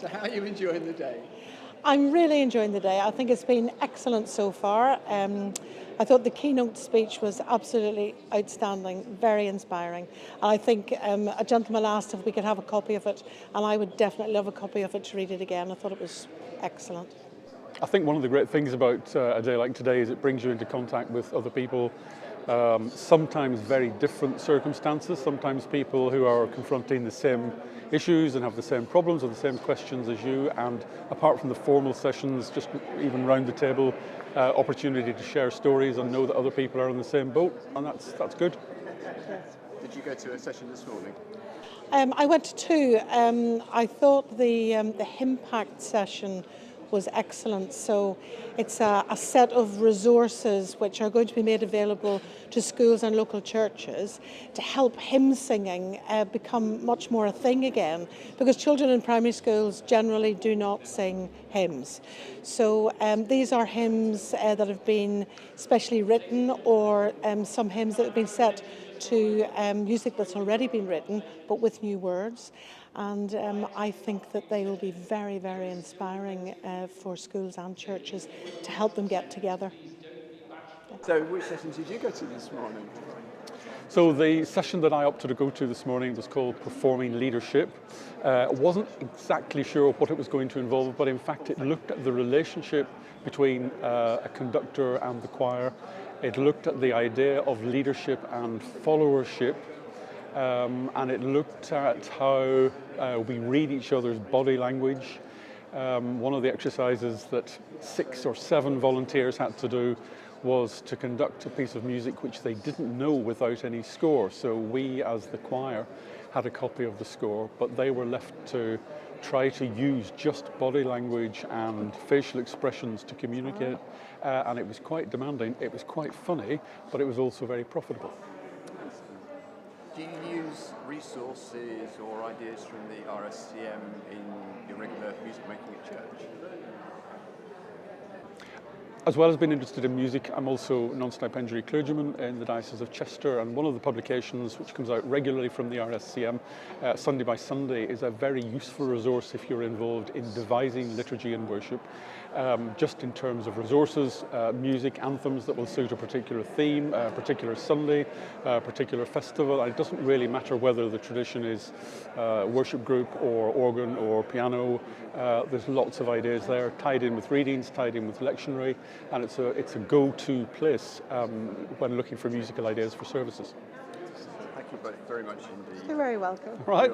So how are you enjoying the day? I'm really enjoying the day. I think it's been excellent so far. I thought the keynote speech was absolutely outstanding, very inspiring. And I think a gentleman asked if we could have a copy of it, and I would definitely love a copy of it to read it again. I thought it was excellent. I think one of the great things about a day like today is it brings you into contact with other people, sometimes very different circumstances, sometimes people who are confronting the same issues and have the same problems or the same questions as you, and apart from the formal sessions, just even round the table, opportunity to share stories and know that other people are in the same boat, and that's good. Did you go to a session this morning? I went to two. I thought the Impact session was excellent. So it's a set of resources which are going to be made available to schools and local churches to help hymn singing become much more a thing again, because children in primary schools generally do not sing hymns. So these are hymns that have been specially written, or some hymns that have been set to music that's already been written but with new words. And I think that they will be very, very inspiring for schools and churches to help them get together. So which sessions did you go to this morning? So the session that I opted to go to this morning was called Performing Leadership. I wasn't exactly sure what it was going to involve, but in fact it looked at the relationship between a conductor and the choir. It looked at the idea of leadership and followership, and it looked at how we read each other's body language. One of the exercises that 6 or 7 volunteers had to do was to conduct a piece of music which they didn't know without any score. So we, as the choir, had a copy of the score, but they were left to try to use just body language and facial expressions to communicate. And it was quite demanding, it was quite funny, but it was also very profitable. Do you use resources or ideas from the RSCM in your regular music making at church? As well as being interested in music, I'm also a non-stipendiary clergyman in the Diocese of Chester, and one of the publications which comes out regularly from the RSCM, Sunday by Sunday, is a very useful resource if you're involved in devising liturgy and worship, just in terms of resources, music, anthems that will suit a particular theme, a particular Sunday, a particular festival. And it doesn't really matter whether the tradition is worship group or organ or piano. There's lots of ideas there, tied in with readings, tied in with lectionary, and it's a go-to place when looking for musical ideas for services. Thank you both very much indeed. You're very welcome. Right.